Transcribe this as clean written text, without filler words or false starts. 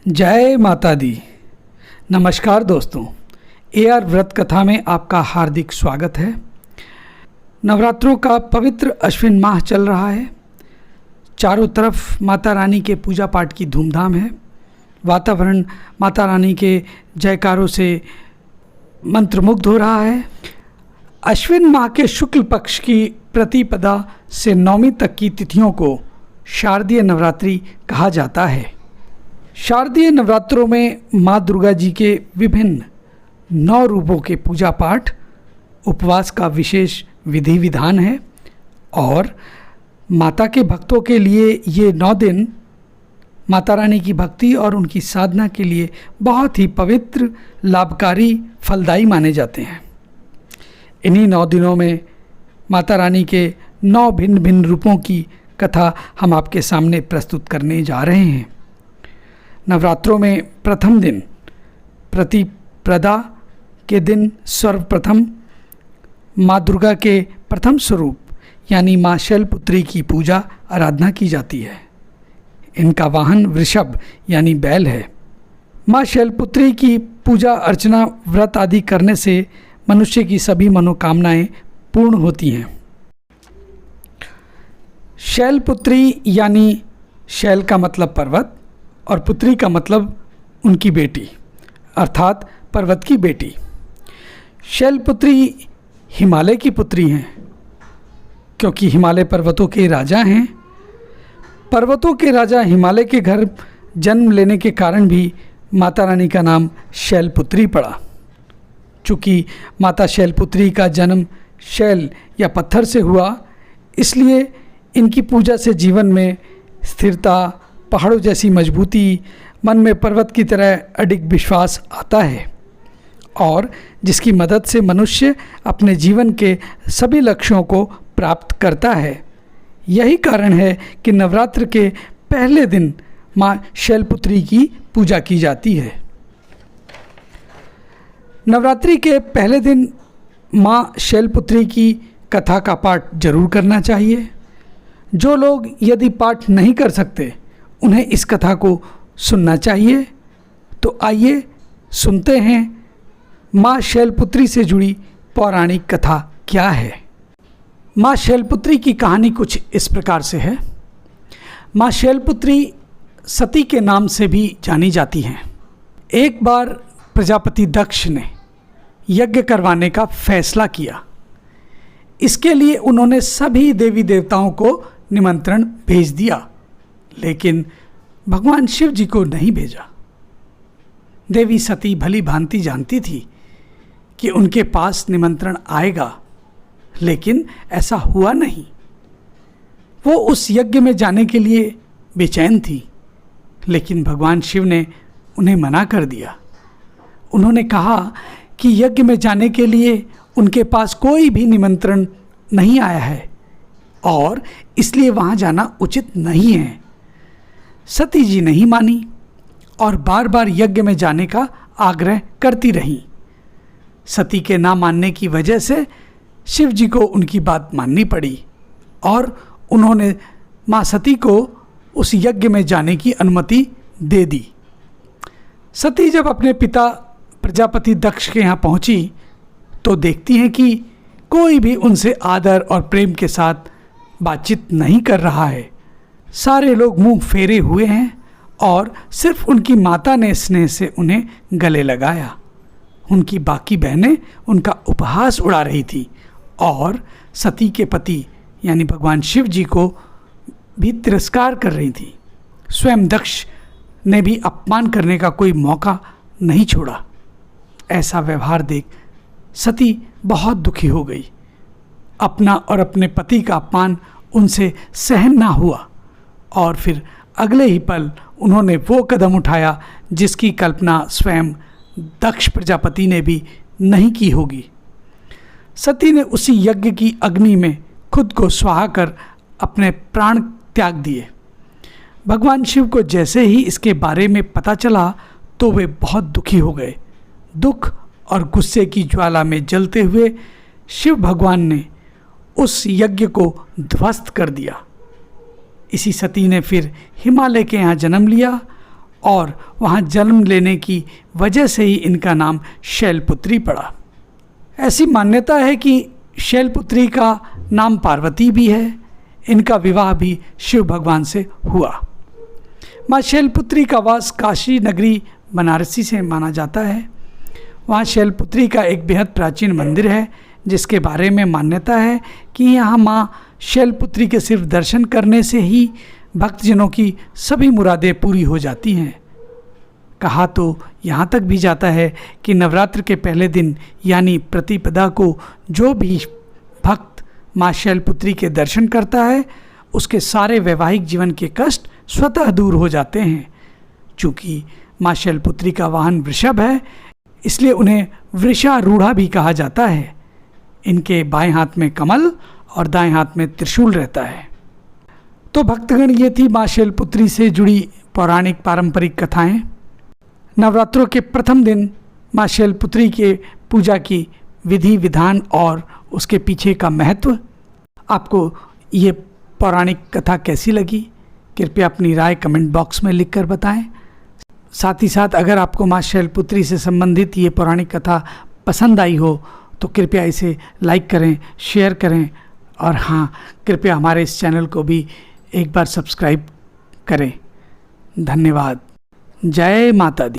जय माता दी। नमस्कार दोस्तों, AR व्रत कथा में आपका हार्दिक स्वागत है। नवरात्रों का पवित्र अश्विन माह चल रहा है। चारों तरफ माता रानी के पूजा पाठ की धूमधाम है। वातावरण माता रानी के जयकारों से मंत्रमुग्ध हो रहा है। अश्विन माह के शुक्ल पक्ष की प्रतिपदा से नवमी तक की तिथियों को शारदीय नवरात्रि कहा जाता है। शारदीय नवरात्रों में माँ दुर्गा जी के विभिन्न 9 रूपों के पूजा पाठ, उपवास का विशेष विधि विधान है और माता के भक्तों के लिए ये 9 दिन माता रानी की भक्ति और उनकी साधना के लिए बहुत ही पवित्र, लाभकारी, फलदायी माने जाते हैं। इन्हीं 9 दिनों में माता रानी के 9 भिन्न भिन्न रूपों की कथा हम आपके सामने प्रस्तुत करने जा रहे हैं। नवरात्रों में प्रथम दिन प्रतिपदा के दिन सर्वप्रथम माँ दुर्गा के प्रथम स्वरूप यानी माँ शैलपुत्री की पूजा आराधना की जाती है। इनका वाहन वृषभ यानी बैल है। माँ शैलपुत्री की पूजा अर्चना व्रत आदि करने से मनुष्य की सभी मनोकामनाएं पूर्ण होती हैं। शैलपुत्री यानी शैल का मतलब पर्वत और पुत्री का मतलब उनकी बेटी अर्थात पर्वत की बेटी। शैलपुत्री हिमालय की पुत्री हैं क्योंकि हिमालय पर्वतों के राजा हैं। पर्वतों के राजा हिमालय के घर जन्म लेने के कारण भी माता रानी का नाम शैलपुत्री पड़ा। चूँकि माता शैलपुत्री का जन्म शैल या पत्थर से हुआ, इसलिए इनकी पूजा से जीवन में स्थिरता, पहाड़ों जैसी मजबूती, मन में पर्वत की तरह अडिग विश्वास आता है और जिसकी मदद से मनुष्य अपने जीवन के सभी लक्ष्यों को प्राप्त करता है। यही कारण है कि नवरात्र के पहले दिन माँ शैलपुत्री की पूजा की जाती है। नवरात्रि के पहले दिन माँ शैलपुत्री की कथा का पाठ जरूर करना चाहिए। जो लोग यदि पाठ नहीं कर सकते उन्हें इस कथा को सुनना चाहिए। तो आइए सुनते हैं माँ शैलपुत्री से जुड़ी पौराणिक कथा क्या है। माँ शैलपुत्री की कहानी कुछ इस प्रकार से है। माँ शैलपुत्री सती के नाम से भी जानी जाती हैं। एक बार प्रजापति दक्ष ने यज्ञ करवाने का फैसला किया। इसके लिए उन्होंने सभी देवी देवताओं को निमंत्रण भेज दिया, लेकिन भगवान शिव जी को नहीं भेजा। देवी सती भली भांति जानती थी कि उनके पास निमंत्रण आएगा, लेकिन ऐसा हुआ नहीं। वो उस यज्ञ में जाने के लिए बेचैन थी, लेकिन भगवान शिव ने उन्हें मना कर दिया। उन्होंने कहा कि यज्ञ में जाने के लिए उनके पास कोई भी निमंत्रण नहीं आया है और इसलिए वहाँ जाना उचित नहीं है। सती जी नहीं मानी और बार बार यज्ञ में जाने का आग्रह करती रहीं। सती के ना मानने की वजह से शिव जी को उनकी बात माननी पड़ी और उन्होंने माँ सती को उस यज्ञ में जाने की अनुमति दे दी। सती जब अपने पिता प्रजापति दक्ष के यहाँ पहुँची तो देखती हैं कि कोई भी उनसे आदर और प्रेम के साथ बातचीत नहीं कर रहा है। सारे लोग मुंह फेरे हुए हैं और सिर्फ उनकी माता ने स्नेह से उन्हें गले लगाया। उनकी बाकी बहनें उनका उपहास उड़ा रही थी और सती के पति यानी भगवान शिव जी को भी तिरस्कार कर रही थी। स्वयं दक्ष ने भी अपमान करने का कोई मौका नहीं छोड़ा। ऐसा व्यवहार देख सती बहुत दुखी हो गई। अपना और अपने पति का अपमान उनसे सहन ना हुआ और फिर अगले ही पल उन्होंने वो कदम उठाया जिसकी कल्पना स्वयं दक्ष प्रजापति ने भी नहीं की होगी। सती ने उसी यज्ञ की अग्नि में खुद को स्वाहा कर अपने प्राण त्याग दिए। भगवान शिव को जैसे ही इसके बारे में पता चला तो वे बहुत दुखी हो गए। दुख और गुस्से की ज्वाला में जलते हुए शिव भगवान ने उस यज्ञ को ध्वस्त कर दिया। इसी सती ने फिर हिमालय के यहाँ जन्म लिया और वहाँ जन्म लेने की वजह से ही इनका नाम शैलपुत्री पड़ा। ऐसी मान्यता है कि शैलपुत्री का नाम पार्वती भी है। इनका विवाह भी शिव भगवान से हुआ। माँ शैलपुत्री का वास काशी नगरी बनारसी से माना जाता है। वहाँ शैलपुत्री का एक बेहद प्राचीन मंदिर है, जिसके बारे में मान्यता है कि यहाँ माँ शैलपुत्री के सिर्फ दर्शन करने से ही भक्तजनों की सभी मुरादें पूरी हो जाती हैं। कहा तो यहाँ तक भी जाता है कि नवरात्र के पहले दिन यानी प्रतिपदा को जो भी भक्त माँ शैलपुत्री के दर्शन करता है, उसके सारे वैवाहिक जीवन के कष्ट स्वतः दूर हो जाते हैं। चूँकि माँ शैलपुत्री का वाहन वृषभ है, इसलिए उन्हें वृषारूढ़ा भी कहा जाता है। इनके बाएं हाथ में कमल और दाएं हाथ में त्रिशूल रहता है। तो भक्तगण, ये थी माँ शैलपुत्री से जुड़ी पौराणिक पारंपरिक कथाएं। नवरात्रों के प्रथम दिन माँ शैलपुत्री के पूजा की विधि विधान और उसके पीछे का महत्व, आपको ये पौराणिक कथा कैसी लगी, कृपया अपनी राय कमेंट बॉक्स में लिखकर बताएं। साथ ही साथ अगर आपको माँ शैलपुत्री से संबंधित ये पौराणिक कथा पसंद आई हो तो कृपया इसे लाइक करें, शेयर करें और हाँ, कृपया हमारे इस चैनल को भी एक बार सब्सक्राइब करें। धन्यवाद। जय माता दी।